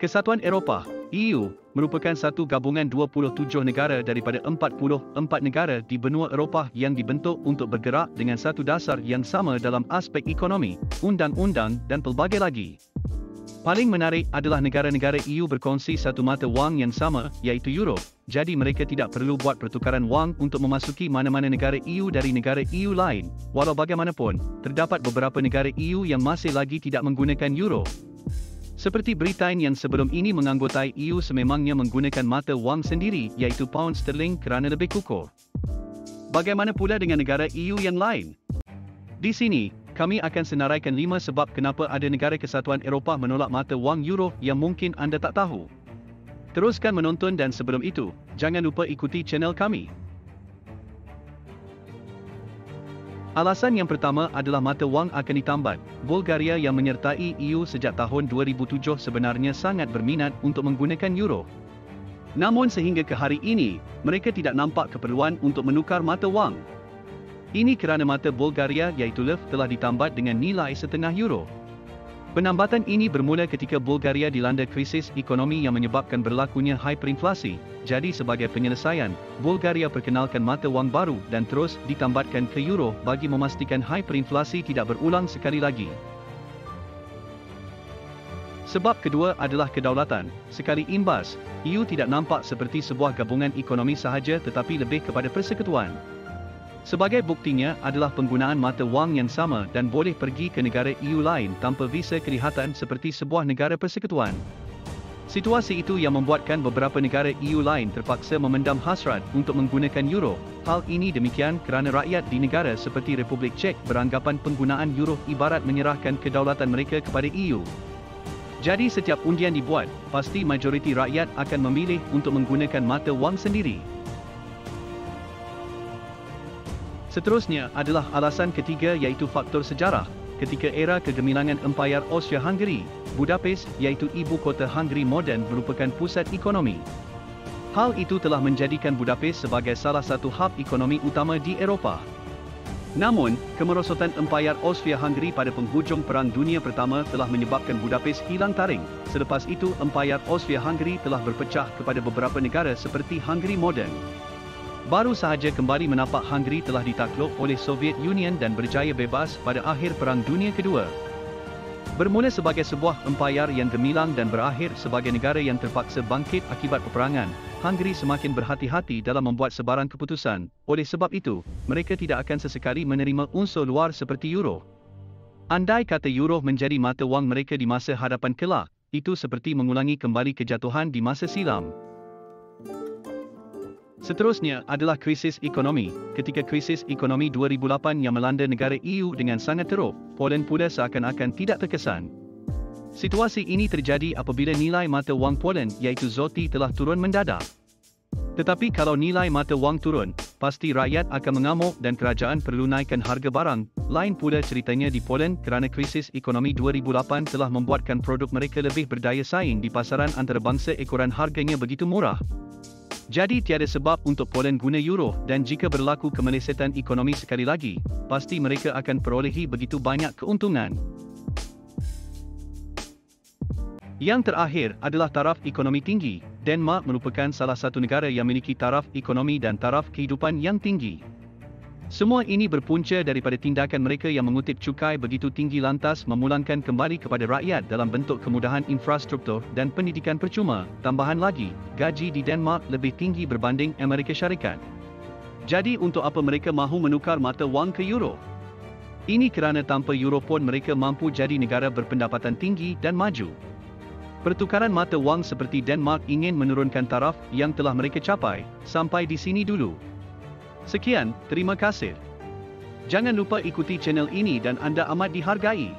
Kesatuan Eropah, EU, merupakan satu gabungan 27 negara daripada 44 negara di benua Eropah yang dibentuk untuk bergerak dengan satu dasar yang sama dalam aspek ekonomi, undang-undang dan pelbagai lagi. Paling menarik adalah negara-negara EU berkongsi satu mata wang yang sama, iaitu euro. Jadi mereka tidak perlu buat pertukaran wang untuk memasuki mana-mana negara EU dari negara EU lain. Walau bagaimanapun, terdapat beberapa negara EU yang masih lagi tidak menggunakan euro. Seperti Britain yang sebelum ini menganggotai EU sememangnya menggunakan mata wang sendiri, iaitu pound sterling kerana lebih kukuh. Bagaimana pula dengan negara EU yang lain? Di sini, kami akan senaraikan 5 sebab kenapa ada negara Kesatuan Eropah menolak mata wang euro yang mungkin anda tak tahu. Teruskan menonton dan sebelum itu, jangan lupa ikuti channel kami. Alasan yang pertama adalah mata wang akan ditambat. Bulgaria yang menyertai EU sejak tahun 2007 sebenarnya sangat berminat untuk menggunakan euro. Namun sehingga ke hari ini, mereka tidak nampak keperluan untuk menukar mata wang. Ini kerana mata Bulgaria iaitu lev telah ditambat dengan nilai setengah euro. Penambatan ini bermula ketika Bulgaria dilanda krisis ekonomi yang menyebabkan berlakunya hyperinflasi. Jadi sebagai penyelesaian, Bulgaria perkenalkan mata wang baru dan terus ditambatkan ke euro bagi memastikan hyperinflasi tidak berulang sekali lagi. Sebab kedua adalah kedaulatan. Sekali imbas, EU tidak nampak seperti sebuah gabungan ekonomi sahaja tetapi lebih kepada persekutuan. Sebagai buktinya adalah penggunaan mata wang yang sama dan boleh pergi ke negara EU lain tanpa visa kelihatan seperti sebuah negara persekutuan. Situasi itu yang membuatkan beberapa negara EU lain terpaksa memendam hasrat untuk menggunakan euro. Hal ini demikian kerana rakyat di negara seperti Republik Czech beranggapan penggunaan euro ibarat menyerahkan kedaulatan mereka kepada EU. Jadi setiap undian dibuat, pasti majoriti rakyat akan memilih untuk menggunakan mata wang sendiri. Seterusnya adalah alasan ketiga iaitu faktor sejarah. Ketika era kegemilangan Empayar Austria-Hungary, Budapest iaitu ibu kota Hungary moden merupakan pusat ekonomi. Hal itu telah menjadikan Budapest sebagai salah satu hub ekonomi utama di Eropah. Namun, kemerosotan Empayar Austria-Hungary pada penghujung Perang Dunia Pertama telah menyebabkan Budapest hilang taring. Selepas itu Empayar Austria-Hungary telah berpecah kepada beberapa negara seperti Hungary moden. Baru sahaja kembali menapak Hungary telah ditakluk oleh Soviet Union dan berjaya bebas pada akhir Perang Dunia Kedua. Bermula sebagai sebuah empayar yang gemilang dan berakhir sebagai negara yang terpaksa bangkit akibat peperangan, Hungary semakin berhati-hati dalam membuat sebarang keputusan. Oleh sebab itu, mereka tidak akan sesekali menerima unsur luar seperti euro. Andai kata euro menjadi mata wang mereka di masa hadapan kelak, itu seperti mengulangi kembali kejatuhan di masa silam. Seterusnya adalah krisis ekonomi. Ketika krisis ekonomi 2008 yang melanda negara EU dengan sangat teruk, Poland pula seakan-akan tidak terkesan. Situasi ini terjadi apabila nilai mata wang Poland iaitu zloty telah turun mendadak. Tetapi kalau nilai mata wang turun, pasti rakyat akan mengamuk dan kerajaan perlu naikkan harga barang. Lain pula ceritanya di Poland kerana krisis ekonomi 2008 telah membuatkan produk mereka lebih berdaya saing di pasaran antarabangsa ekoran harganya begitu murah. Jadi tiada sebab untuk Poland guna euro dan jika berlaku kemelesetan ekonomi sekali lagi, pasti mereka akan perolehi begitu banyak keuntungan. Yang terakhir adalah taraf ekonomi tinggi. Denmark merupakan salah satu negara yang memiliki taraf ekonomi dan taraf kehidupan yang tinggi. Semua ini berpunca daripada tindakan mereka yang mengutip cukai begitu tinggi lantas memulangkan kembali kepada rakyat dalam bentuk kemudahan infrastruktur dan pendidikan percuma. Tambahan lagi, gaji di Denmark lebih tinggi berbanding Amerika Syarikat. Jadi untuk apa mereka mahu menukar mata wang ke euro? Ini kerana tanpa euro pun mereka mampu jadi negara berpendapatan tinggi dan maju. Pertukaran mata wang seperti Denmark ingin menurunkan taraf yang telah mereka capai. Sampai di sini dulu. Sekian, terima kasih. Jangan lupa ikuti channel ini dan anda amat dihargai.